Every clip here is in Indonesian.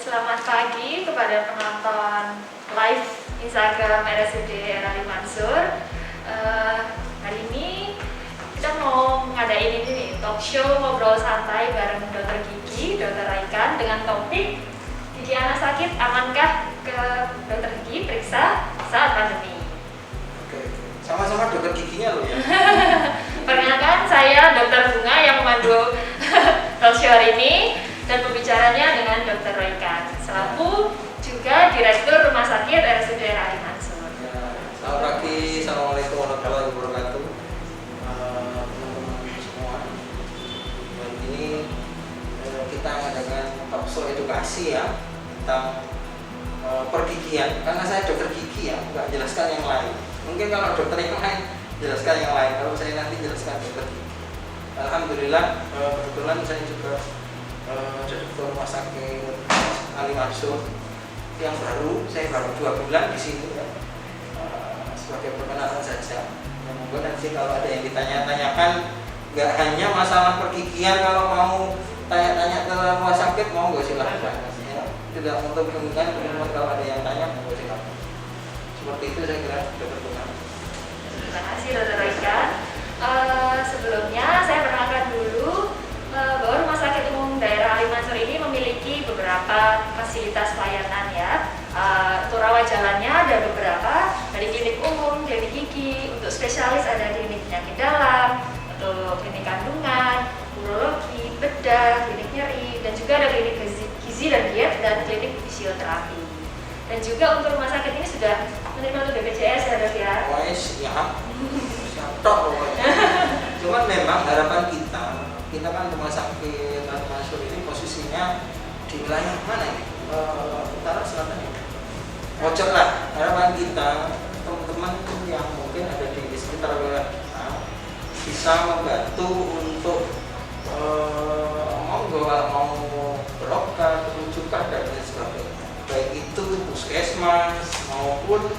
Selamat pagi kepada penonton live Instagram RSUD R.Ali Mansur. Hari ini kita mau ngadain ini nih, talk show ngobrol santai bareng Dokter Gigi, Dokter Raikan dengan topik gigi anak sakit, amankah ke Dokter Gigi periksa saat pandemi? Oke, sama-sama dokter giginya loh ya. Perkenalkan, saya Dokter Bunga yang memandu talk show hari ini dan pembicaranya dengan Dokter Raikan selaku juga Direktur Rumah Sakit RSUD R.Ali Mansur. Ya, selamat pagi, assalamualaikum warahmatullahi wabarakatuh, teman-teman semua. Dan ini kita mengadakan talk show edukasi ya tentang pergigian. Karena saya dokter gigi ya, nggak jelaskan yang lain. Mungkin kalau dokter yang lain jelaskan yang lain, kalau saya nanti jelaskan dokter gigi. Alhamdulillah, kebetulan saya juga Direktur Rumah Sakit R.Ali Mansur yang baru, saya baru 2 bulan di sini ya. Sebagai perkenalan saja. Ya, monggo nanti kalau ada yang ditanya-tanyakan, nggak hanya masalah pergigian, kalau mau tanya-tanya ke rumah sakit monggo silahkan. Ya, tidak untuk kemungkinan teman-teman kalau ada yang tanya monggo silahkan. Seperti itu saya kira dokter Bunga. Terima kasih Dokter Raikan. Sebelumnya saya perkenalkan dulu bahwa Rumah Sakit Umum Daerah R.Ali Mansur ini memiliki beberapa fasilitas pelayanan ya. Untuk rawat jalannya ada beberapa, dari klinik umum, klinik gigi, untuk spesialis ada klinik penyakit dalam, untuk klinik kandungan, urologi, bedah, klinik nyeri, dan juga ada klinik gizi dan diet dan klinik fisioterapi. Dan juga untuk rumah sakit ini sudah menerima untuk BPJS ya Dok ya? Siap tok pokoknya. Cuman memang harapan kita kan rumah sakit R.Ali Mansur ini posisinya di wilayah mana ini? Utara selatan ya? Pojok lah. Harapan kita teman-teman yang mungkin ada di sekitar wilayah kita bisa membantu untuk monggo mau berobat, rujukan dan lain sebagainya. Baik itu puskesmas maupun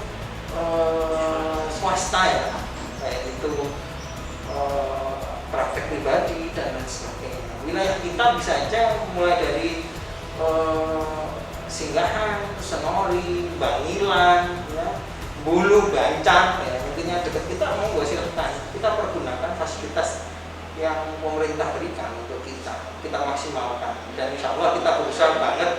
swasta ya, baik itu praktek pribadi dan lain sebagainya. Wilayah kita bisa aja mulai dari Singgahan, Senori, Bangilan, ya, Bulu, Bancang, ya, intinya dekat kita monggo silahkan. Kita pergunakan fasilitas yang pemerintah berikan untuk kita maksimalkan, dan insya Allah kita berusaha banget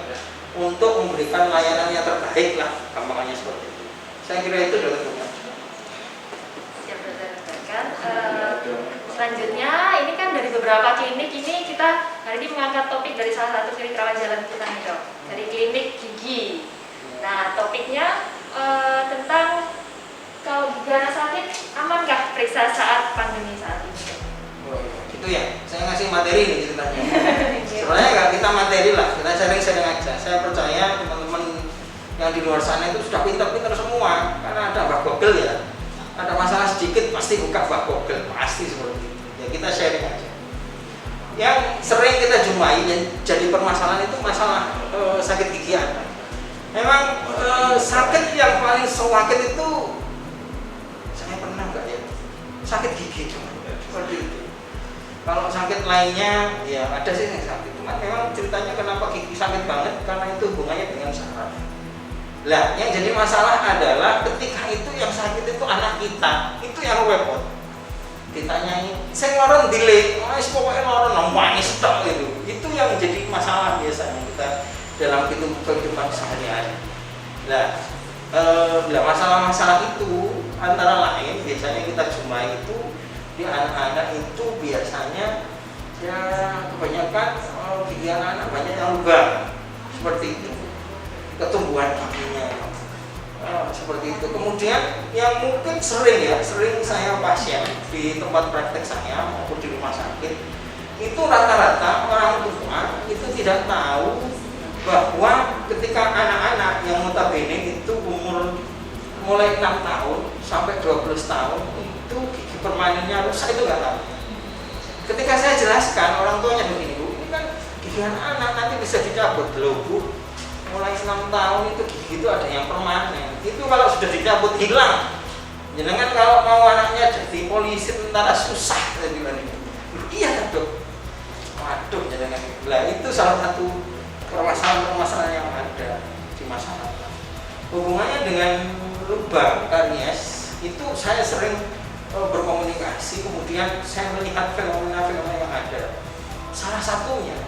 untuk memberikan layanan yang terbaik lah, gampangnya seperti itu. Saya kira itu dokter Bunga. Siap Dokter Raikan. Selanjutnya ini kan dari beberapa klinik ini kita hari ini mengangkat topik dari salah satu klinik rawat jalan kita nih Dok, dari klinik gigi. Nah topiknya tentang kalau gigi anak sakit amankah periksa saat pandemi saat ini? Oh, itu ya, saya ngasih materi nih ceritanya. Sebenarnya nggak kita materi lah, kita sharing-sharing aja. Saya percaya teman-teman yang di luar sana itu sudah pintar-pintar semua, karena ada Mbak Google ya. Ada masalah sedikit pasti buka Mbak Google, pasti seperti itu. Ya kita sharing aja. Yang sering kita jumpai yang jadi permasalahan itu masalah sakit gigi anak. Memang sakit yang paling sewakit itu saya pernah nggak ya? Sakit gigi cuma seperti itu. Kalau sakit lainnya ya ada sih yang sakit, cuma memang ceritanya kenapa gigi sakit banget karena itu hubungannya dengan saraf. Lah, yang jadi masalah adalah ketika itu yang sakit itu anak kita, itu yang repot. Ditanyai, saya ngoron delay, pokoknya ngoron nangis tok itu. Itu yang jadi masalah biasanya kita dalam kehidupan sehari-hari. Lah, masalah-masalah itu antara lain biasanya kita jumpai itu di anak-anak itu biasanya ya kebanyakan gigi anak banyak yang lubang seperti itu, ketumbuhan giginya seperti itu. Kemudian yang mungkin sering saya pasien di tempat praktek saya maupun di rumah sakit itu rata-rata orang tua itu tidak tahu bahwa ketika anak-anak yang notabene itu umur mulai 6 tahun sampai 12 tahun itu gigi permanennya rusak, itu nggak tahu. Ketika saya jelaskan orang tuanya begini, Bu, ini kan gigi anak nanti bisa dicabut loh Bu, mulai 6 tahun itu gigi itu ada yang permanen, itu kalau sudah dicabut hilang. Jangan kalau mau anaknya jadi polisi tentara susah, saya bilang gitu. Iya Dok. Waduh, jangan. Lah itu salah satu permasalahan-permasalahan yang ada di masyarakat. Hubungannya dengan lubang karies itu saya sering berkomunikasi, kemudian saya melihat fenomena-fenomena yang ada. Salah satunya,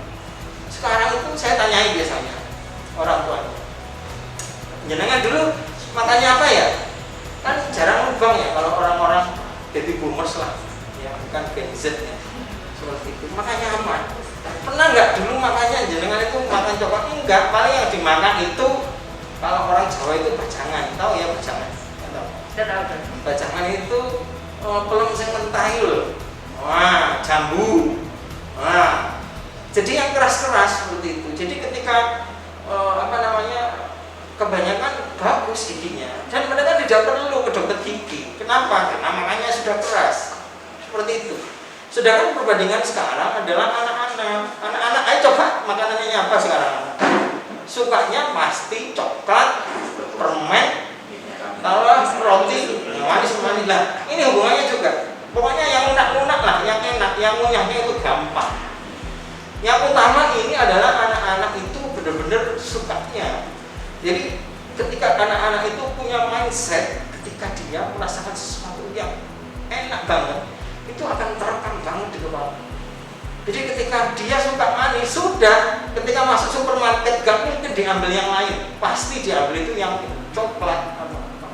sekarang itu saya tanyai biasanya orang tua, jenengan dulu makannya apa ya? Kan jarang lubang ya kalau orang-orang baby boomers lah, ya bukan Gen Z ya, seperti itu. Makannya apa? Pernah nggak dulu makannya jenengan itu makan coklat? Enggak, paling yang dimakan itu kalau orang Jawa itu bajangan, tahu ya bajangan? Tahu. Bajangan itu pelem sing mentah itu, wah jambu, wah. Jadi yang keras-keras seperti itu. Jadi ketika kebanyakan bagus giginya dan mereka tidak perlu ke dokter gigi. Kenapa? Karena makannya sudah keras seperti itu. Sedangkan perbandingan sekarang adalah anak-anak. Ayo coba makanannya apa sekarang? Sukanya pasti coklat, permen, taruh roti, manis-manis lah. Ini hubungannya juga. Pokoknya yang lunak-lunak lah, yang enak, yang ngunyahnya itu gampang. Yang utama ini adalah anak-anak itu benar-benar sukanya. Jadi ketika anak-anak itu punya mindset, ketika dia merasakan sesuatu yang enak banget, itu akan terekam banget di kepala. Jadi ketika dia suka manis, sudah ketika masuk supermarket gak mungkin diambil yang lain, pasti diambil itu yang coklat atau apa.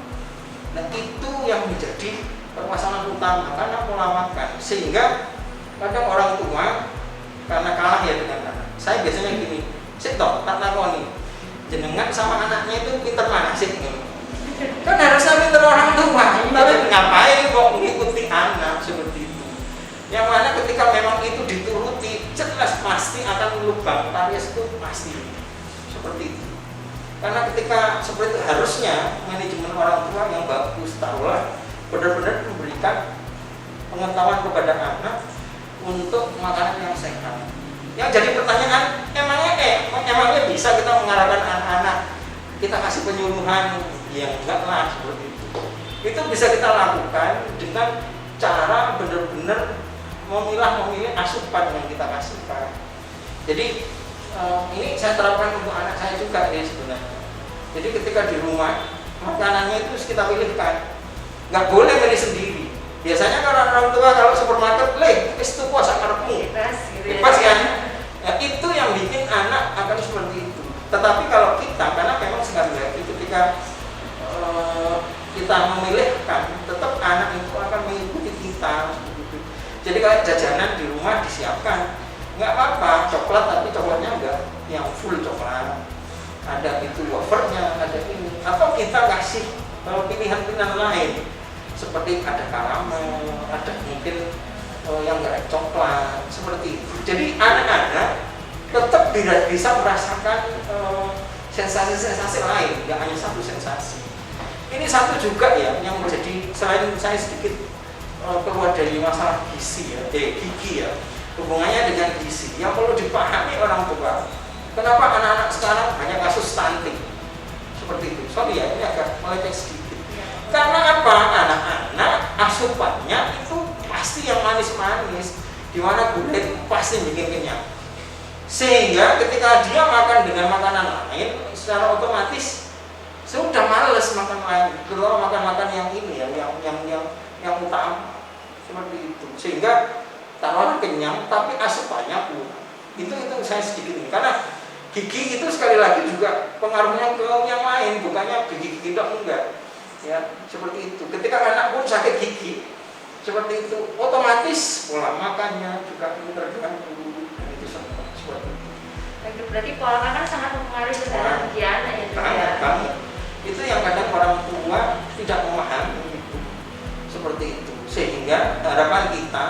Nah itu yang menjadi permasalahan utama karena pola makan. Sehingga kadang orang tua karena kalah ya dengan anak. Saya biasanya gini, sik toh tak takoni, jenengan sama anaknya itu pinter mana sih? Kan harusnya pinter orang tua, tapi ngapain kok mengikuti anak seperti itu? Yang mana ketika memang itu dituruti, jelas pasti akan lubang karies itu pasti seperti itu. Karena ketika seperti itu harusnya manajemen orang tua yang bagus, taruhlah benar-benar memberikan pengetahuan kepada anak untuk makanan yang sehat. Yang jadi pertanyaan, emangnya bisa kita mengarahkan anak-anak, kita kasih penyuluhan? Ya enggak lah seperti itu. Itu bisa kita lakukan dengan cara benar-benar memilih asupan yang kita kasihkan. Jadi ini saya terapkan untuk anak saya juga ya sebenarnya. Jadi ketika di rumah makanannya itu kita pilihkan, nggak boleh milih sendiri. Biasanya kalau orang tua kalau supermarket, itu puasa karepmu, bebas kan? Ya, itu yang bikin anak akan seperti itu. Tetapi kalau kita, karena memang sekali lagi ketika kita memilihkan, tetap anak itu akan mengikuti kita. Jadi kalau jajanan di rumah disiapkan, nggak apa-apa, coklat tapi coklatnya enggak yang full coklat. Ada itu wafernya, ada ini. Atau kita kasih pilihan-pilihan lain, seperti ada karamel, ada mungkin yang enggak coklat, seperti itu. Jadi anak-anak tetap bisa merasakan sensasi-sensasi lain, nggak hanya satu sensasi. Ini satu juga ya yang menjadi, selain saya sedikit keluar dari masalah gizi ya, gigi ya, hubungannya dengan gizi yang perlu dipahami orang tua. Kenapa anak-anak sekarang banyak kasus stunting seperti itu? Sorry ya, ini agak melenceng sedikit. Karena apa? Anak-anak asupannya itu pasti yang manis-manis, di mana gulai pasti bikin kenyang. Sehingga ketika dia makan dengan makanan lain, secara otomatis sudah males makan lain, kalau makan yang ini ya, yang utama seperti itu. Sehingga taruhlah kenyang, tapi asupannya kurang. Itu saya sedikit ini, karena gigi itu sekali lagi juga pengaruhnya ke yang lain, bukannya gigi kita enggak. Ya, seperti itu. Ketika anak pun sakit gigi, seperti itu, otomatis pola makannya juga terganggu. Itu semua seperti itu. Berarti pola makan sangat mempengaruhi kesehatan gigi anak ya juga. Banget. Itu yang kadang orang tua tidak memahami itu. Seperti itu. Sehingga harapan kita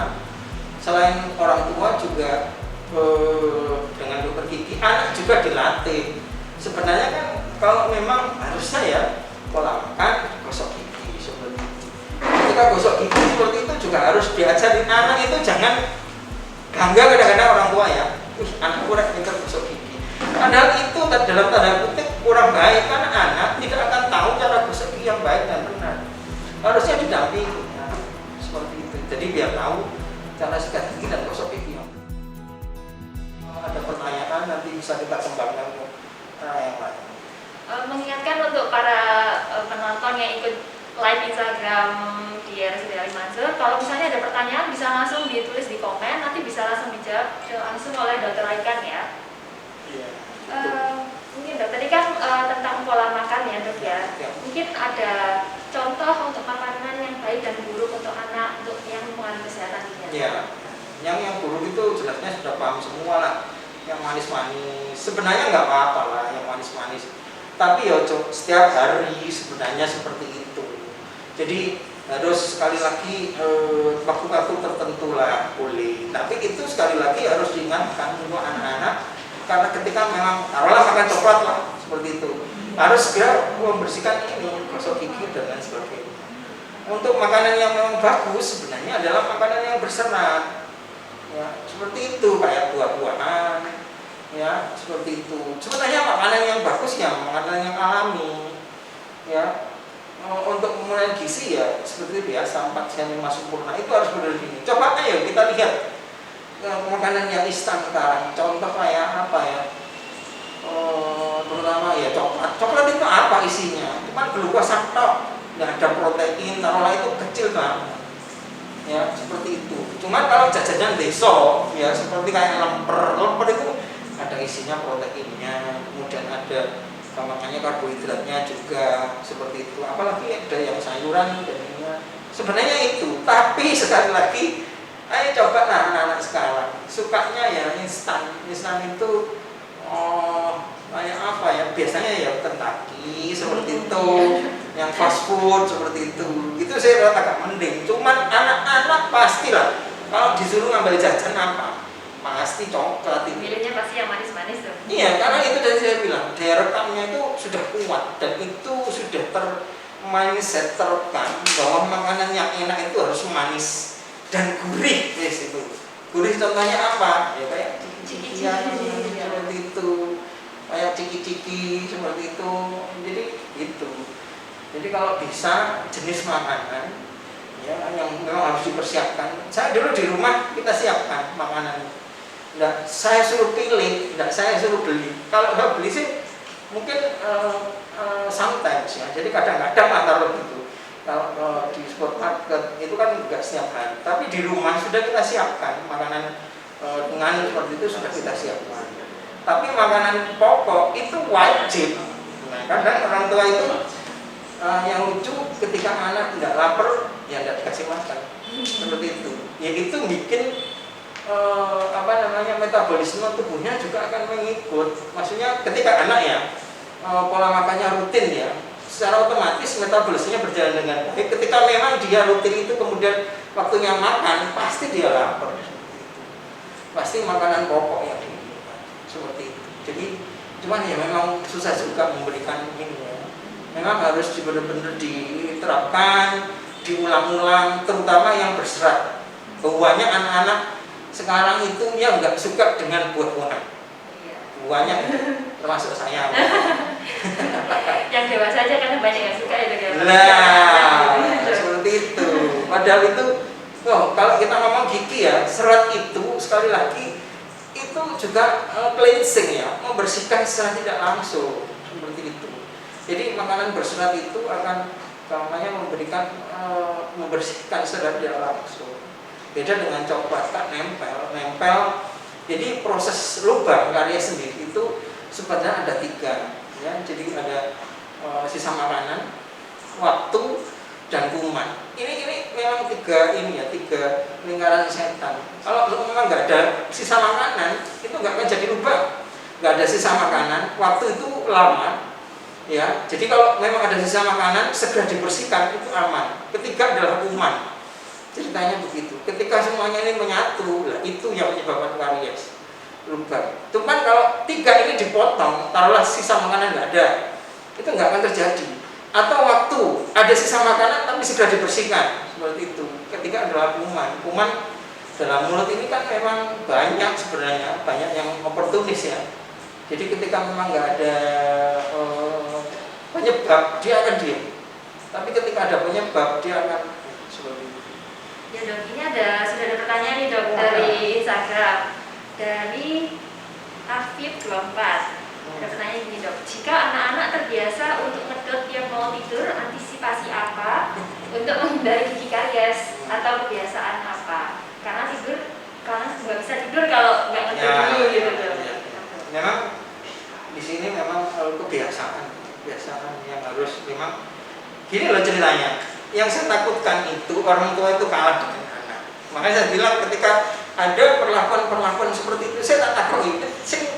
selain orang tua juga dengan dokter gigi, anak juga dilatih. Sebenarnya kan kalau memang harusnya ya pola makan, gosok gigi seperti itu. Ketika gosok gigi seperti itu juga harus diajarin anak itu, jangan bangga kadang-kadang orang tua ya, anak kurang pintar gosok gigi. Padahal itu dalam tanda kutip kurang baik, karena anak tidak akan tahu cara gosok gigi yang baik dan benar. Harusnya didampingi ya, seperti itu. Jadi biar tahu cara sikat gigi dan gosok gigi. Ada pertanyaan nanti bisa kita kembangkan untuk para penonton yang ikut live Instagram di RSUD Ali Mansur, kalau misalnya ada pertanyaan bisa langsung ditulis di komen, nanti bisa langsung dijawab langsung oleh Dokter Aikan ya. Iya. Mungkin dok, tadi kan tentang pola makan ya dok ya. Mungkin ada contoh untuk makanan yang baik dan buruk untuk anak, untuk yang mengalami kesehatan ginjal. Iya. Yang buruk itu jelasnya sudah paham semua lah. Yang manis-manis sebenarnya nggak apa-apa lah, yang manis-manis. Tapi ya setiap hari sebenarnya seperti itu. Jadi harus sekali lagi waktu-waktu tertentu lah boleh. Tapi itu sekali lagi harus diingatkan untuk anak-anak, karena ketika memang taruhlah makan coklat lah seperti itu, harus segera membersihkan ini, gosok gigi dan lain sebagainya. Untuk makanan yang memang bagus sebenarnya adalah makanan yang berserat, ya seperti itu, kayak buah-buahan, ya seperti itu. Sebenarnya makanan yang bagus ya makanan yang alami, ya. Untuk pemenuhan gizi ya seperti biasa 4 jam 5 sempurna itu harus benar gini. Coba ayo kita lihat makanan yang instan sekarang. Contoh kayak apa ya? Terutama ya coklat. Coklat itu apa isinya? Cuma glukosa tok, nggak ada protein. Taruhlah itu kecil banget. Ya seperti itu. Cuma kalau jajanan besok ya seperti kayak lemper itu ada isinya proteinnya, kemudian ada makanya karbohidratnya juga seperti itu, apalagi ada yang sayuran dan ini sebenarnya itu. Tapi sekali lagi ayo coba lah anak-anak sekarang sukanya ya instan itu kayak apa ya, biasanya ya Kentucky seperti itu, yang fast food seperti itu saya agak mending. Cuman anak-anak pastilah kalau disuruh ngambil jajan apa pasti coklat itu. Milihnya pasti yang manis-manis tuh. Iya, karena itu tadi saya bilang daya rekamnya itu sudah kuat dan itu sudah mindset terekam bahwa makanan yang enak itu harus manis dan gurih. Yes, itu gurih contohnya apa? Ya kayak ciki-cikian seperti itu, kayak ciki-ciki seperti itu. Jadi itu. Jadi kalau bisa jenis makanan ya yang memang harus dipersiapkan. Saya dulu di rumah kita siapkan makanan. Nggak saya suruh pilih, nggak saya suruh beli. Kalau saya beli sih mungkin sometimes ya. Jadi kadang-kadang antara begitu. Kalau di supermarket itu kan nggak setiap hari. Tapi di rumah sudah kita siapkan makanan dengan seperti itu sudah kita siapkan. Tapi makanan pokok itu wajib. Nah, kadang orang tua itu yang lucu ketika anak tidak lapar ya tidak dikasih makan seperti itu. Ya itu bikin metabolisme tubuhnya juga akan mengikut. Maksudnya ketika anak ya pola makannya rutin ya, secara otomatis metabolismenya berjalan dengan baik. Ketika memang dia rutin itu kemudian waktunya makan, pasti dia lapar. Pasti makanan pokok yang seperti itu. Jadi cuman ya memang susah juga memberikan ini ya. Memang harus benar-benar diterapkan, diulang-ulang, terutama yang berserat. Banyak anak-anak sekarang itu yang nggak suka dengan buah-buahan. Buahnya termasuk saya. Yang dewasa aja karena banyak yang suka ya dok. Nah, seperti itu. Padahal itu, kalau kita ngomong gigi ya, serat itu sekali lagi itu juga cleansing ya, membersihkan secara tidak langsung seperti itu. Jadi makanan berserat itu akan memberikan membersihkan secara tidak langsung. Beda dengan coklat kan nempel. Jadi proses lubang karya sendiri itu sebenarnya ada 3 ya. Jadi ada sisa makanan, waktu, dan kuman. Ini memang 3 lingkaran setan. Kalau memang nggak ada sisa makanan, itu nggak akan jadi lubang. Nggak ada sisa makanan, waktu itu lama. Ya, jadi kalau memang ada sisa makanan segera dibersihkan itu aman. Ketiga adalah kuman. Ceritanya begitu. Ketika semuanya ini menyatu, lah itu yang menyebabkan karies, lubang. Cuman kalau 3 ini dipotong, taruhlah sisa makanan nggak ada, itu nggak akan terjadi. Atau waktu ada sisa makanan tapi segera dibersihkan seperti itu. Ketiga adalah kuman. Kuman dalam mulut ini kan memang banyak sebenarnya, banyak yang oportunis ya. Jadi ketika memang nggak ada penyebab, dia akan diam. Tapi ketika ada penyebab, dia akan seperti itu. Ya dok, ini sudah ada pertanyaan nih dok dari Instagram, dari Afif 24. Ada pertanyaan gini dok, jika anak-anak terbiasa untuk ngedot mau tidur antisipasi apa untuk menghindari gigi karies atau kebiasaan apa? Karena nggak bisa tidur kalau nggak ngedur dulu gitu tuh. Memang di sini memang kebiasaan yang harus memang gini loh ceritanya. Yang saya takutkan itu orang tua itu kalah dengan anak. Makanya saya bilang ketika ada perlakuan seperti itu saya tak takut itu. Sing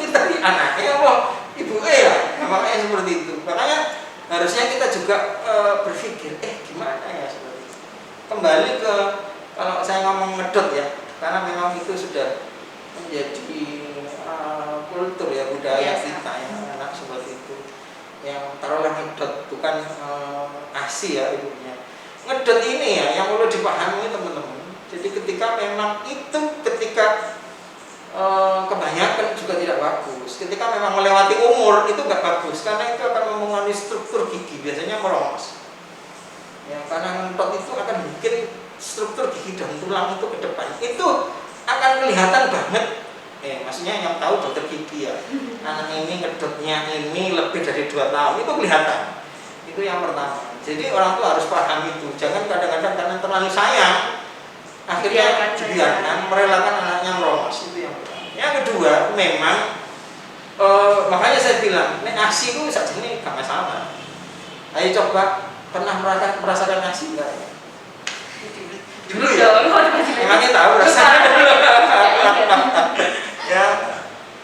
pintar di anaknya apa ibu ya. Makanya seperti itu. Makanya harusnya kita juga berpikir gimana ya seperti itu. Kembali ke kalau saya ngomong ngedot ya, karena memang itu sudah menjadi kultur ya, budaya kita yang anak seperti itu. Yang taruhlah ngedot bukan ASI ya ibunya. Ngedot ini ya yang perlu dipahami teman-teman. Jadi ketika memang itu kebanyakan juga tidak bagus. Ketika memang melewati umur itu nggak bagus karena itu akan mempengaruhi struktur gigi, biasanya merongos. Ya, karena ngedot itu akan bikin struktur gigi dan tulang itu ke depan. Itu akan kelihatan banget. Maksudnya yang tahu dokter gigi ya, anak ini ngedotnya ini lebih dari 2 tahun itu kelihatan. Itu yang pertama. Jadi orang tua harus paham itu. Jangan kadang-kadang karena terlalu sayang akhirnya dibiarkan merelakan anaknya merongos. Itu yang pertama. Yang kedua, memang makanya saya bilang, ASI itu saja ini gak masalah. Ayo coba pernah merasakan ASI enggak ya? Dulu ya. Emangnya tahu rasanya. Ya,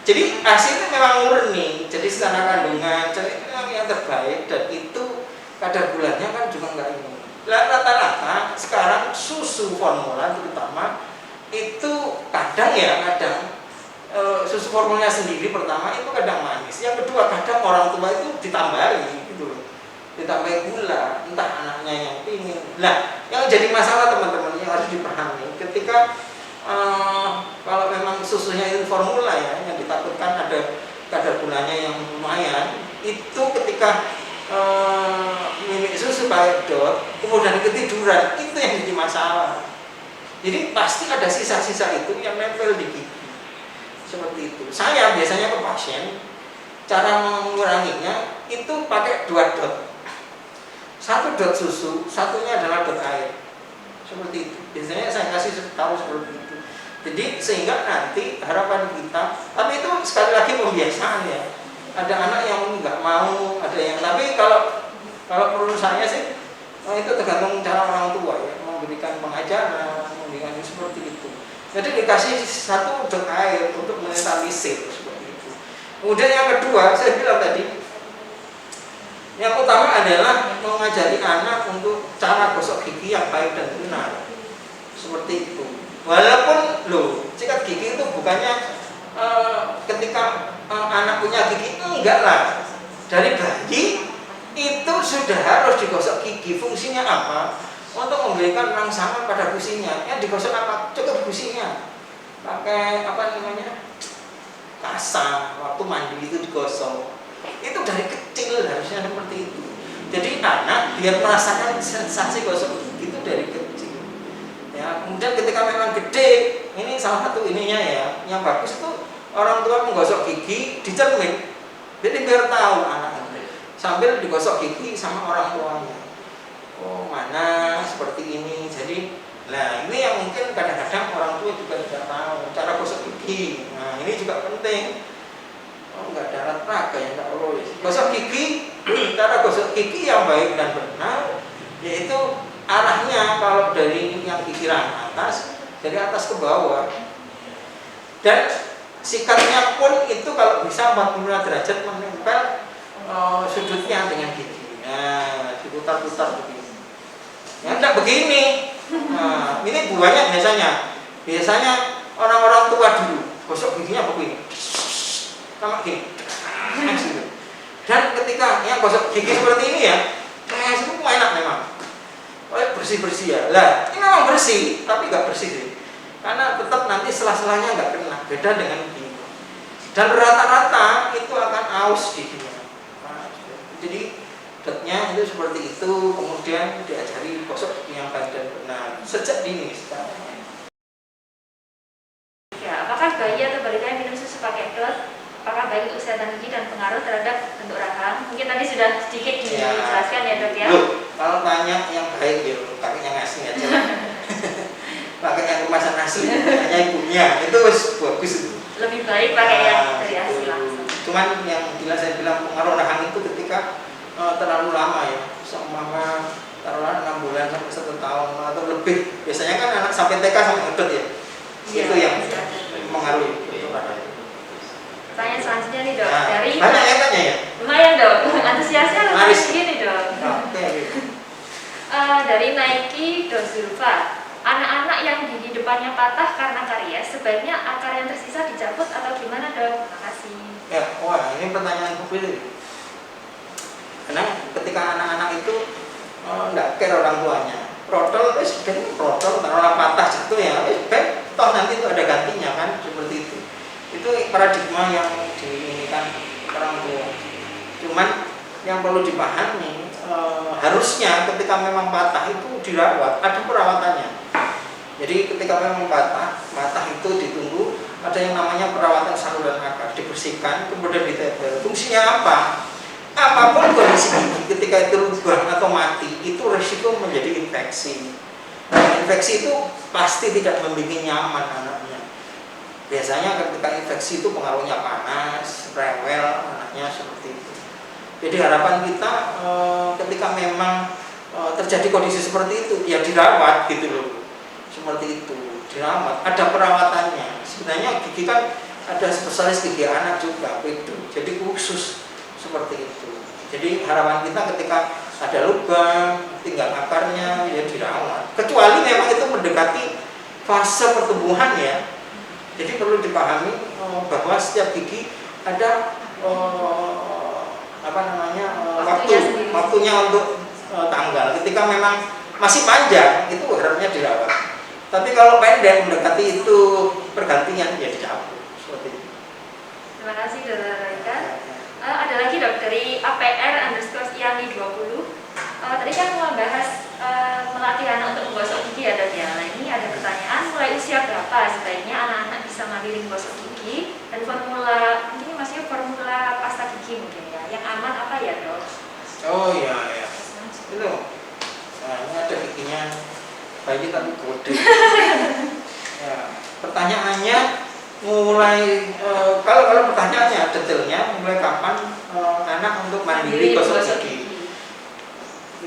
jadi ASI itu memang murni, jadi secara kandungan, jadi memang yang terbaik dan itu kadar gulanya kan juga nggak ini. Rata-rata sekarang susu formula terutama itu kadang susu formulanya sendiri pertama itu kadang manis, yang kedua kadang orang tua itu ditambahi gitu loh, ditambahi gula, entah anaknya yang pingin. Nah, yang jadi masalah teman-teman yang harus dipahami ketika kalau memang susunya itu formula ya, yang ditakutkan ada kadar gulanya yang lumayan, itu ketika minum susu pakai dot, kemudian ketiduran, itu yang jadi masalah. Jadi pasti ada sisa-sisa itu yang nempel di gigi, seperti itu. Saya biasanya ke pasien, cara menguranginya itu pakai 2 dot, 1 dot susu, satunya adalah dot air, seperti itu. Biasanya saya kasih tahu seperti itu. Jadi sehingga nanti harapan kita, tapi itu sekali lagi pembiasaan ya. Ada anak yang nggak mau, ada yang, tapi kalau menurut saya sih itu tergantung cara orang tua ya, memberikan pengajaran, memberikan seperti itu. Jadi dikasih 1 dot air untuk menetralisir seperti itu. Kemudian yang kedua, saya bilang tadi, yang utama adalah mengajari anak untuk cara gosok gigi yang baik dan benar, seperti itu. Walaupun sikat gigi itu bukannya ketika anak punya gigi, enggak lah. Dari bayi itu sudah harus digosok gigi. Fungsinya apa? Untuk memberikan rangsangan pada gusinya. Yang digosok apa? Cukup gusinya. Pakai kasar. Waktu mandi itu digosok. Itu dari kecil harusnya seperti itu. Jadi anak biar merasakan sensasi gosok gigi itu dari kecil. Ya, kemudian ketika memang gede, ini salah satu ininya ya, yang bagus itu orang tua menggosok gigi di cermin. Jadi biar tahu anak itu sambil digosok gigi sama orang tuanya. Oh mana seperti ini. Jadi, ini yang mungkin kadang-kadang orang tua juga tidak tahu cara gosok gigi. Nah ini juga penting. Enggak ada raga ya, enggak perlu. Gosok gigi, cara gosok gigi yang baik dan benar, yaitu arahnya kalau dari yang pikiran atas, dari atas ke bawah, dan sikatnya pun itu kalau bisa 45 derajat menempel sudutnya dengan gigi. Nah, diputar-putar begini. Ya enggak begini. Nah, ini buahnya biasanya orang-orang tua dulu gosok giginya begini, sama gini. Dan ketika yang gosok gigi seperti ini ya, itu enak memang. Bersih-bersih ya. Lah, ini memang bersih, tapi nggak bersih sih. Karena tetap nanti sela-selanya nggak kena. Beda dengan gini. Dan rata-rata itu akan aus giginya. Nah, jadi dotnya itu seperti itu. Kemudian diajari gosok yang baik dan benar sejak dini sekarang. Ya, apakah bayi atau balita yang minum susu pakai dot, apakah baik untuk kesehatan gigi dan pengaruh terhadap bentuk rahang? mungkin tadi sudah sedikit dijelaskan ya dok ya. Loh, kalau tanya yang baik ya pakai yang asli aja. Pakai yang kemasan asli, hanya ibunya itu bagus itu. Lebih baik pakai yang dari asli langsung. Cuman yang jelas saya bilang pengaruh rahang itu ketika terlalu lama ya, seumpama taruhlah 6 bulan sampai 1 tahun atau lebih. Biasanya kan anak sampai TK sampai ngedot ya. Iya, itu yang iya. mengaruhi. Pertanyaan selanjutnya nih dok, Nah, dari banyak yang tanya ya? lumayan dok, antusiasnya lumayan Maris. segini dok. Oke. Dari Nike Dozulfa, anak-anak yang gigi depannya patah karena karies, sebaiknya akar yang tersisa dicabut atau gimana dok? Terima kasih. Ya, wah ini pertanyaan kupil. Karena ketika anak-anak itu nggak care orang tuanya, protol, protol, taruhlah patah jatuh ya, toh nanti itu ada gantinya kan, seperti itu. Itu paradigma yang diinginkan orang tua. Cuman yang perlu dipahami, harusnya ketika memang patah itu dirawat, ada perawatannya. Jadi ketika memang patah itu ditunggu, ada yang namanya perawatan saluran akar, dibersihkan, kemudian ditempel. Fungsinya apa? Apapun kondisi gigi ketika itu lubang atau mati, itu resiko menjadi infeksi. Nah, infeksi itu pasti tidak membuat nyaman anaknya. Biasanya ketika infeksi itu pengaruhnya panas, rewel, anaknya seperti itu. Jadi harapan kita ketika memang terjadi kondisi seperti itu, ya dirawat gitu loh. Seperti itu, dirawat. Ada perawatannya. Sebenarnya gigi kan ada spesialis gigi anak juga, itu. Jadi khusus seperti itu. Jadi harapan kita ketika ada lubang, tinggal akarnya, ya dirawat. Kecuali memang itu mendekati fase pertumbuhan ya. Jadi perlu dipahami bahwa setiap gigi ada waktunya untuk tanggal. Ketika memang masih panjang itu harusnya dirawat. Tapi kalau pendek mendekati itu pergantian ya dicabut. Seperti itu. Terima kasih Dr. Raika. Ada lagi dok dari APR_Yani 20. Tadi kan membahas melatih anak untuk menggosok gigi ya dok ya. Nah ini ada pertanyaan, mulai usia berapa sebaiknya anak-anak bisa mandiri menggosok gigi, dan formula, ini maksudnya formula pasta gigi mungkin ya, yang aman apa ya dok? Oh iya ya. Itu. Nah, ini ada giginya bayi tapi gede. Ya, pertanyaannya mulai kalau pertanyaannya detailnya mulai kapan anak untuk mandiri gosok gigi.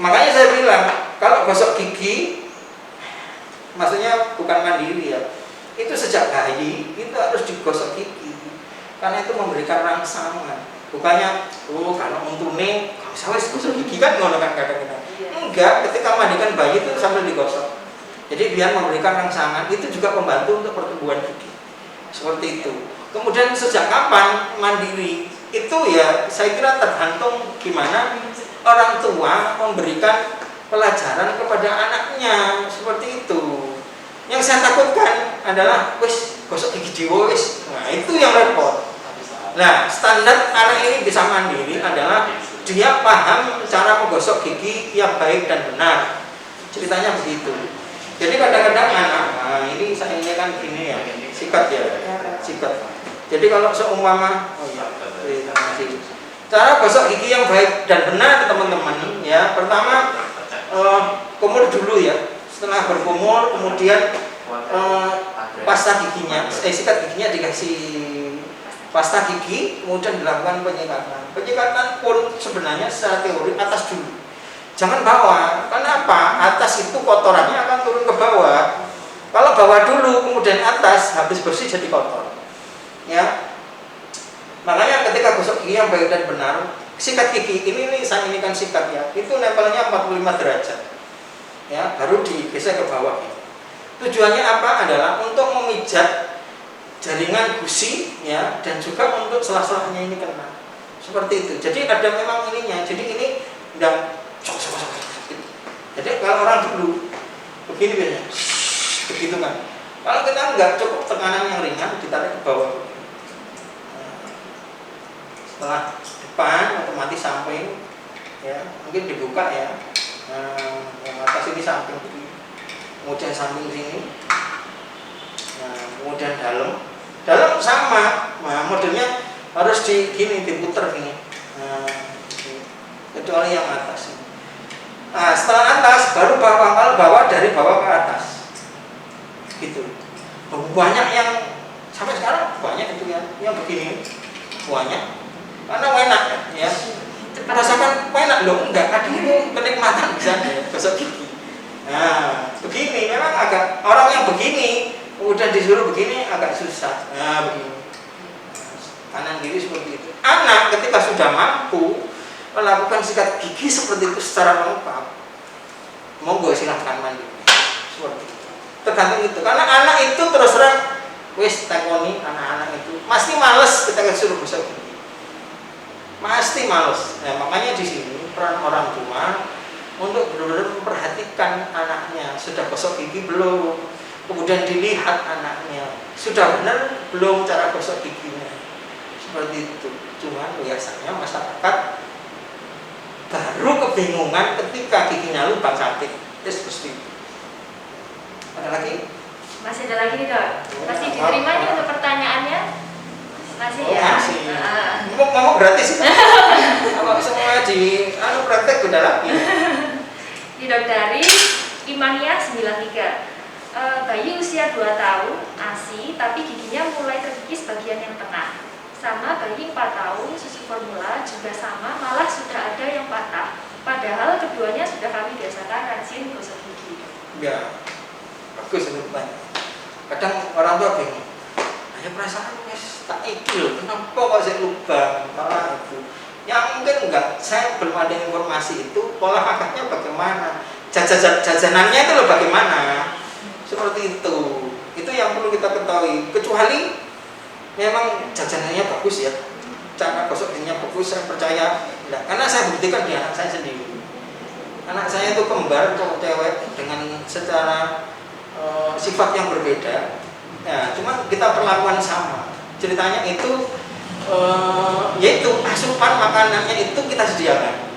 Makanya saya bilang kalau gosok gigi maksudnya bukan mandiri ya, itu sejak bayi itu harus digosok gigi karena itu memberikan rangsangan. Bukannya kalau untune kalau saya gosok gigi kan ngono kan kadang-kadang. Enggak, ketika mandikan bayi itu sambil digosok. Jadi biar memberikan rangsangan, itu juga membantu untuk pertumbuhan gigi. Seperti itu. Kemudian sejak kapan mandiri? Itu ya saya kira tergantung gimana orang tua memberikan pelajaran kepada anaknya, seperti itu. Yang saya takutkan adalah gosok gigi jiwa Nah, itu yang repot. Nah, standar anak ini bisa mandiri adalah dia paham cara menggosok gigi yang baik dan benar. Ceritanya begitu. Jadi kadang-kadang anak, ini saya ini kan gini ya, sikat ya, sikat. Jadi kalau seumpama, terima kasih. Cara gosok gigi yang baik dan benar teman-teman ya, pertama kumur dulu ya. Setelah berkumur, kemudian pasta giginya, sikat giginya dikasih pasta gigi, kemudian dilakukan penyikatan. Penyikatan pun sebenarnya secara teori atas dulu, jangan bawah. Kenapa? Atas itu kotorannya akan turun ke bawah. Kalau bawah dulu, kemudian atas, habis bersih jadi kotor. Ya, makanya ketika gosok gigi yang baik dan benar, sikat gigi ini saya ini kan sikat ya, itu nempelnya 45 derajat. Ya, baru digeser ke bawah. Tujuannya apa? Adalah untuk memijat jaringan gusi ya, dan juga untuk sela-selanya ini kena. Seperti itu. Jadi ada memang ininya. Jadi ini enggak jadi kalau orang dulu begini biasanya begitu kan. Kalau kita enggak cukup tekanan yang ringan, ditarik ke bawah. Setelah depan otomatis samping ya, mungkin dibuka ya. Yang atas ini samping, kemudian samping sini. Kemudian dalam sama, modelnya harus diputer gini. kecuali yang atas. Nah, setelah atas baru bawa dari bawah ke atas. Gitu. Banyak yang sampai sekarang banyak itu yang begini banyak karena enak ya. Merasakan enak loh, enggak kadang itu kenikmatan bisa gosok gigi. Nah, begini memang agak orang yang begini udah disuruh begini agak susah. Nah, begini. Kanan kiri seperti itu. Anak ketika sudah mampu melakukan sikat gigi seperti itu secara lengkap, monggo silahkan mandi seperti itu. Tergantung itu, karena anak itu terus terang wis tekoni anak-anak itu pasti males kita suruh gosok gigi, pasti males. Nah, makanya di sini peran orang tua untuk benar-benar memperhatikan anaknya sudah gosok gigi belum, kemudian dilihat anaknya sudah benar belum cara gosok giginya seperti itu. Cuman biasanya masyarakat baru kebingungan ketika giginya lubang sakit. Pasti. Ada lagi? Masih ada lagi nih dok. Masih diterima nih untuk pertanyaannya? Masih ya? Masih. Mau gratis? Kalau semua di praktek udah lagi. Di dok dari Imania 93. Bayi usia 2 tahun, ASI, tapi giginya mulai terkikis bagian yang tengah. Sama bayi 4 tahun, susu formula juga sama, malah sudah ada yang patah. Padahal keduanya sudah kami biasakan rajin gosok gigi. Ya, bagus itu banyak. Kadang orang tua bingung. Saya perasaan tak ikil, kenapa kok saya lubang? Malah itu. Yang mungkin enggak, saya belum ada informasi itu pola makannya bagaimana, jajanannya itu loh bagaimana, seperti itu. Itu yang perlu kita ketahui. Kecuali memang jajanannya bagus ya, cara gosok giginya bagus, saya percaya. Nah, karena saya buktikan di anak saya sendiri. Anak saya itu kembar cewek dengan secara sifat yang berbeda. Ya, cuma kita perlakuan sama. Ceritanya itu yaitu asupan makanannya itu kita sediakan,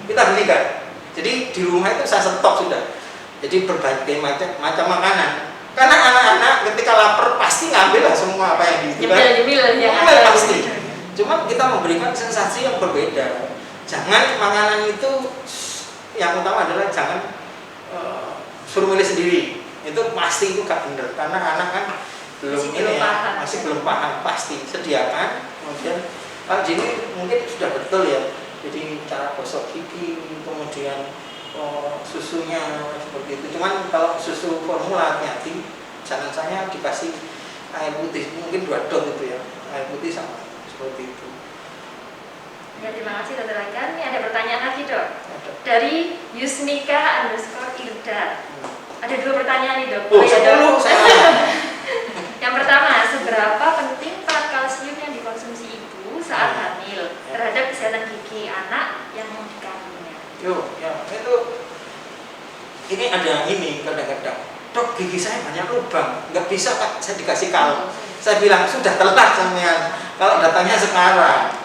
kita belikan. Jadi di rumah itu saya stok sudah. Jadi berbagai macam makanan. Karena anak-anak ketika lapar pasti ngambil lah semua apa yang dibutuhkan. Nyemil pasti. Cuma kita memberikan sensasi yang berbeda. Jangan makanan itu yang utama adalah jangan suruh milih sendiri. Itu pasti itu gak benar. Karena anak kan belum ini ya, masih belum paham. Pasti sediakan. Kemudian di sini mungkin sudah betul ya. Jadi cara gosok gigi, kemudian susunya seperti itu. Cuman kalau susu formula hati-hati, jangan saya dikasih air putih, mungkin 2 dot itu ya, air putih sama seperti itu. Ya, terima kasih Dr. Aikan. Ini ada pertanyaan lagi dok. Dari Yusmika_Irda. Ada 2 pertanyaan nih dok. Oh, 10 saya. Yang pertama, seberapa penting peran kalsium yang dikonsumsi ibu saat hamil terhadap kesehatan gigi anak yang mau dikandungnya? Yo, ya itu. Ini ada ini kadang-kadang. Dok, gigi saya banyak lubang, nggak bisa Pak, saya dikasih kalem. Saya bilang sudah telat sampean kalau datangnya sekarang.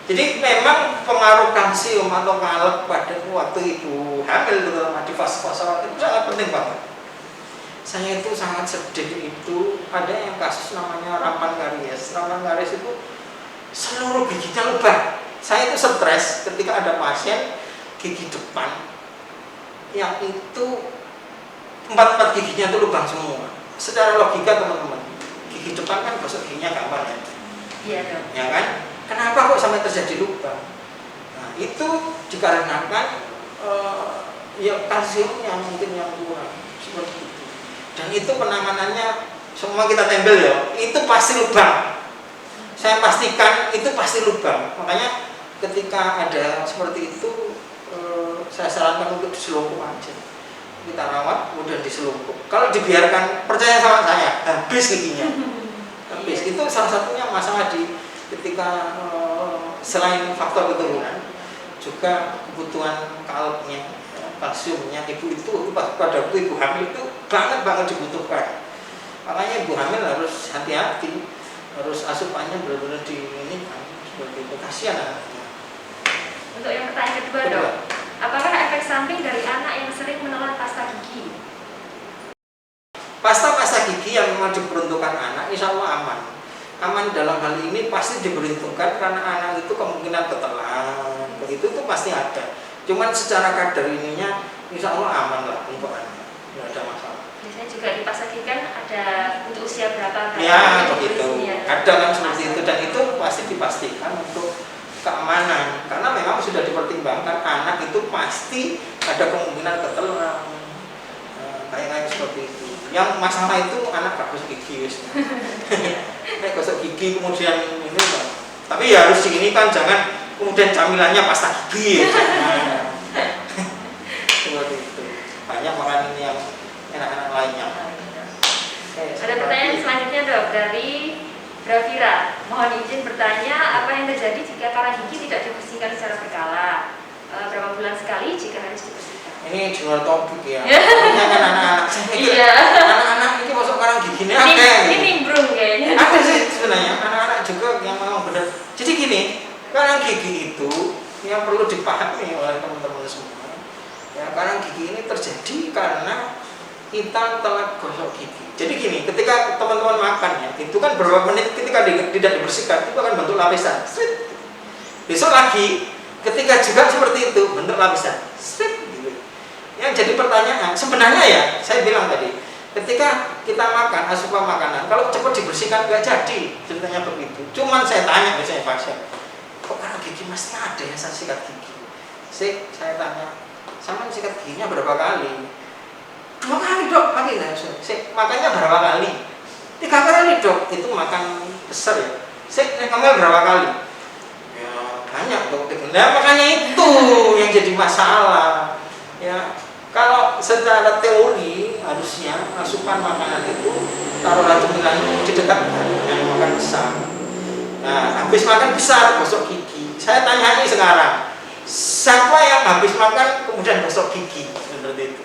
Jadi memang pengaruh kalsium atau kalem pada waktu ibu hamil terutama di fase-fase awal itu sangat penting banget. Saya itu sangat sedih itu ada yang kasus namanya raman karies. Raman karies itu seluruh giginya lubang. Saya itu stres ketika ada pasien gigi depan yang itu 4 giginya itu lubang semua. Secara logika teman-teman, gigi depan kan gosok giginya gampang ya. Iya dok. Ya kan? Kenapa kok sampai terjadi lubang? Nah, itu dikarenakan ya kalsiumnya mungkin yang kurang seperti itu. Dan itu penanganannya semua kita tempel ya, itu pasti lubang. Saya pastikan itu pasti lubang. Makanya ketika ada seperti itu, saya sarankan untuk diselungkup aja. Kita rawat, kemudian diselungkup. Kalau dibiarkan, percaya sama saya, habis giginya. Habis. Itu salah satunya masalah di ketika selain faktor keturunan juga kebutuhan kalsiumnya, kalsiumnya ibu itu pada waktu ibu hamil itu banget dibutuhkan. Makanya ibu hamil harus hati-hati, harus asupannya benar-benar diinikan seperti itu. Kasihan anaknya. Untuk yang pertanyaan kedua dok, apakah efek samping dari anak yang sering menelan pasta gigi? Pasta gigi yang memang diperuntukkan anak, insya Allah aman dalam hal ini pasti diperhitungkan karena anak itu kemungkinan ketelan, untuk itu tuh pasti ada. Cuman secara kadar ininya insya Allah aman lah untuk anak, nggak ada masalah. Biasanya juga di pas lagi kan ada untuk usia berapa Ya begitu, ya. ada kan seperti itu, dan itu pasti dipastikan untuk keamanan karena memang sudah dipertimbangkan anak itu pasti ada kemungkinan ketelang, kayak seperti itu. Yang masalah itu anak gak gosok gigi, gosok gigi kemudian ini, tapi ya harus ini kan, jangan kemudian camilannya pasta gigi ya, jangan. Seperti itu. Banyak makanan yang enak-enak lainnya. Ada pertanyaan selanjutnya Dok dari Bravira. Mohon izin bertanya, apa yang terjadi jika karang gigi tidak dibersihkan secara berkala? Berapa bulan sekali jika harus dibersihkan? Ini jual topik ya. Ini kan anak-anak. Saya pikir anak-anak ini masuk karang gigi ini ada. Ini nimbrung kayaknya. Ada sih sebenarnya anak-anak juga yang memang benar. Jadi gini, karang gigi itu yang perlu dipahami oleh teman-teman semua. Ya, karang gigi ini terjadi karena kita telat gosok gigi. Jadi gini, ketika teman-teman makan ya, itu kan beberapa menit ketika tidak dibersihkan itu akan bentuk lapisan. Besok lagi, ketika juga seperti itu bentuk lapisan. Gitu. Yang jadi pertanyaan, sebenarnya ya, saya bilang tadi, ketika kita makan asupan makanan, kalau cepat dibersihkan nggak jadi, ceritanya begitu. Cuman saya tanya biasanya pasien, kok karang gigi masih ada ya saya sikat gigi? Saya tanya, sama sikat giginya berapa kali? 2 kali Dok, pagi lah. Makannya berapa kali? 3 kali Dok, itu makan besar ya. Ngambil berapa kali? Ya banyak Dok. Nah makanya itu yang jadi masalah. Ya kalau secara teori harusnya asupan makanan itu taruhlah cemilan di dekat yang makan besar. Nah habis makan besar gosok gigi. Saya tanya ini sekarang, siapa yang habis makan kemudian gosok gigi seperti itu?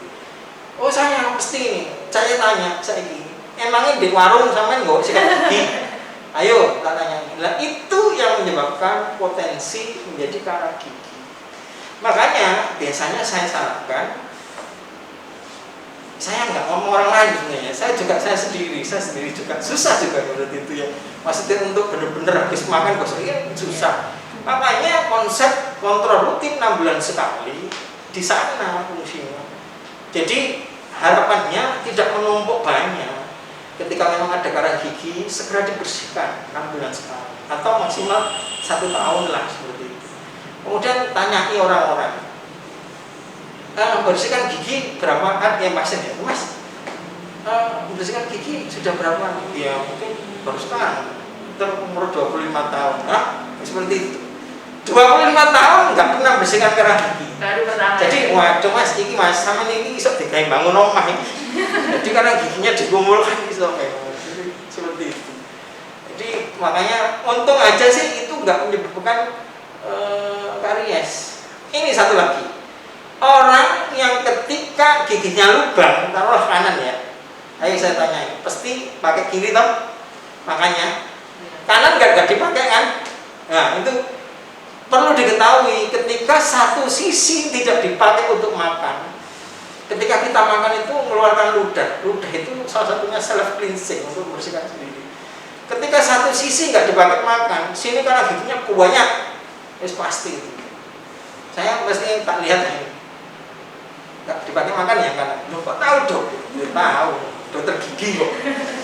Oh saya pasti ini. Saya tanya, saya gini, emangnya di warung sampean nggak sikat gigi? Ayo, tak tanya. Nah itu yang menyebabkan potensi menjadi karang gigi. Makanya biasanya saya sarankan, saya nggak ngomong orang lain sebenarnya. Saya sendiri juga susah juga menurut itu ya. Maksudnya untuk benar-benar habis makan gosok gigi susah. Makanya konsep kontrol rutin 6 bulan sekali di sana fungsinya. Jadi harapannya tidak menumpuk banyak. Ketika memang ada karang gigi, segera dibersihkan 6 bulan sekali atau maksimal 1 tahun lah seperti itu. Kemudian tanyai orang-orang, bersihkan gigi berapa kan ya pasien ya, Mas? Bersihkan gigi sudah berapa? Ya mungkin baru sekarang, umur 25 tahun. Seperti itu. 25 tahun nggak pernah bersihkan karang gigi. Baru pertama. Jadi waduh Mas, ini Mas sama ini iso digawe bangun omah ini. Jadi karang giginya dikumpulkan iso seperti itu. Jadi makanya untung aja sih itu nggak menyebabkan karies. Ini satu lagi. Orang yang ketika giginya lubang, taruhlah kanan ya. Ayo saya tanya, pasti pakai kiri toh? Makanya kanan nggak dipakai kan? Nah itu perlu diketahui, ketika satu sisi tidak dipakai untuk makan, ketika kita makan itu mengeluarkan ludah itu salah satunya self cleansing untuk membersihkan sendiri. Ketika satu sisi nggak dipakai makan, sini karena giginya banyak, itu pasti itu. Saya mesti tak lihat ini, nggak dipakai makan ya karena, kok tahu Dok? Tahu, dokter gigi kok.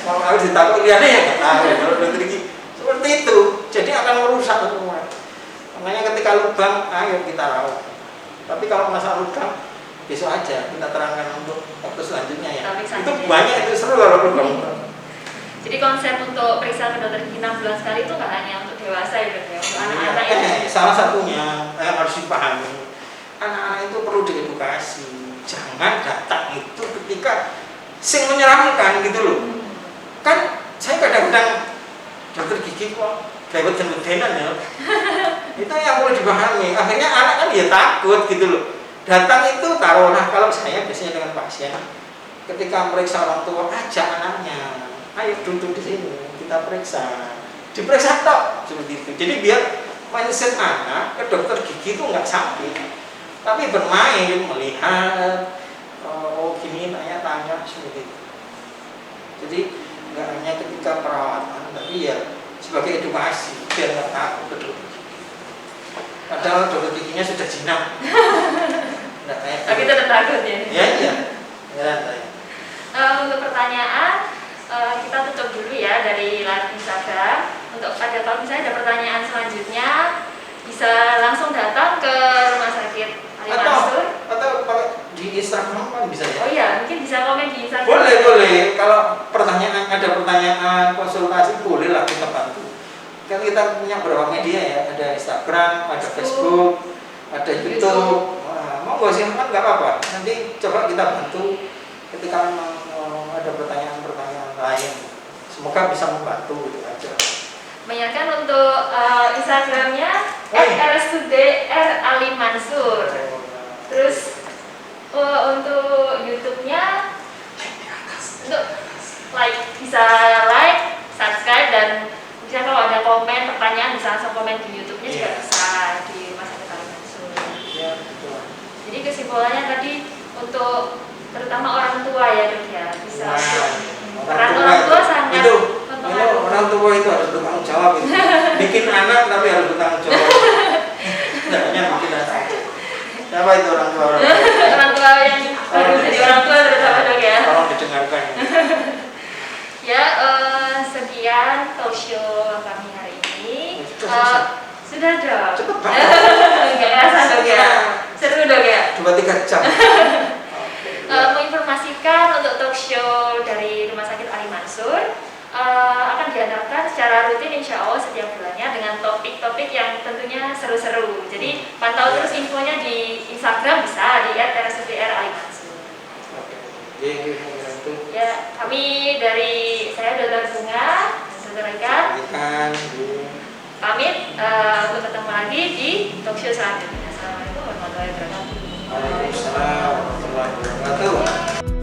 Kalau harus ditakut lihatnya ya nggak tahu, kalau dokter gigi seperti itu, jadi akan merusak semua. Makanya ketika lubang, ayo kita rawat. Tapi kalau masalah lubang, besok aja kita terangkan untuk waktu selanjutnya ya. Itu banyak, itu seru kalau lubang. Jadi konsep untuk periksa ke dokter gigi 6 bulan sekali itu nggak hanya untuk dewasa ya Dok ya, untuk anak-anak itu. Salah satunya yang harus dipahami, anak-anak itu perlu diedukasi. Jangan datang itu ketika sing menyeramkan gitu loh. Kan saya kadang-kadang dokter gigi kok kayak beden-bedenan ya. Itu yang perlu dipahami. Akhirnya anak kan ya takut gitu loh. Datang itu taruhlah, kalau saya biasanya dengan pasien, ketika meriksa orang tua, ajak anaknya, ayo duduk di sini, kita periksa. Diperiksa tok seperti itu. Jadi biar mindset anak ke dokter gigi itu nggak sakit, tapi bermain, melihat, oh gini, tanya-tanya seperti itu. Jadi nggak hanya ketika perawatan, tapi ya sebagai edukasi biar nggak takut ke dokter. Padahal dokter giginya sudah jinak. Nggak kayak Tapi tetap takut ya. Iya, iya. Heran saya. Untuk pertanyaan kita tutup dulu ya dari live Instagram. Untuk kalau misalnya ada pertanyaan selanjutnya bisa langsung datang ke Rumah Sakit Ali Mansur. Atau kalau di Instagram kan bisa ya? Oh iya, mungkin bisa komen di Instagram. Boleh. Kalau ada pertanyaan konsultasi boleh lah kita bantu. Kan kita punya beberapa media ya, ada Instagram, ada Facebook, ada YouTube. Wah, mau nggak sih kan nggak apa-apa. Nanti coba kita bantu ketika ada pertanyaan-pertanyaan lain. Semoga bisa membantu gitu aja. Mengingatkan untuk Instagramnya @rsud_r_ali_mansur. Terus untuk YouTube-nya untuk bisa like, subscribe, dan bisa kalau ada komen, pertanyaan bisa langsung komen di YouTube-nya juga bisa di Rumah Sakit Ali Mansur. Iya, betul. Jadi kesimpulannya tadi untuk terutama orang tua ya Dok ya, bisa peran orang tua sangat mempengaruhi. Orang tua itu harus bertanggung jawab itu. Bikin anak tapi harus bertanggung jawab. Tidak hanya bikin anak. Siapa itu orang tua? Orang tua yang baru jadi orang tua terutama Dok ya. Tolong didengarkan. Ya, sekian talk show kami hari ini. Sudah Dok. Cepet banget. Nggak kerasa Dok ya. Seru Dok ya. 2-3 jam. Menginformasikan untuk talk show dari Rumah Sakit Ali Mansur akan diadakan secara rutin insya Allah setiap bulannya dengan topik-topik yang tentunya seru-seru. Jadi pantau terus infonya di Instagram bisa di @rsud_r_ali_mansur. Ya, kami dari saya Dr. Bunga dan Dr. Eka pamit untuk ketemu lagi di talk show selanjutnya. Assalamualaikum warahmatullahi wabarakatuh. Waalaikumsalam warahmatullahi wabarakatuh.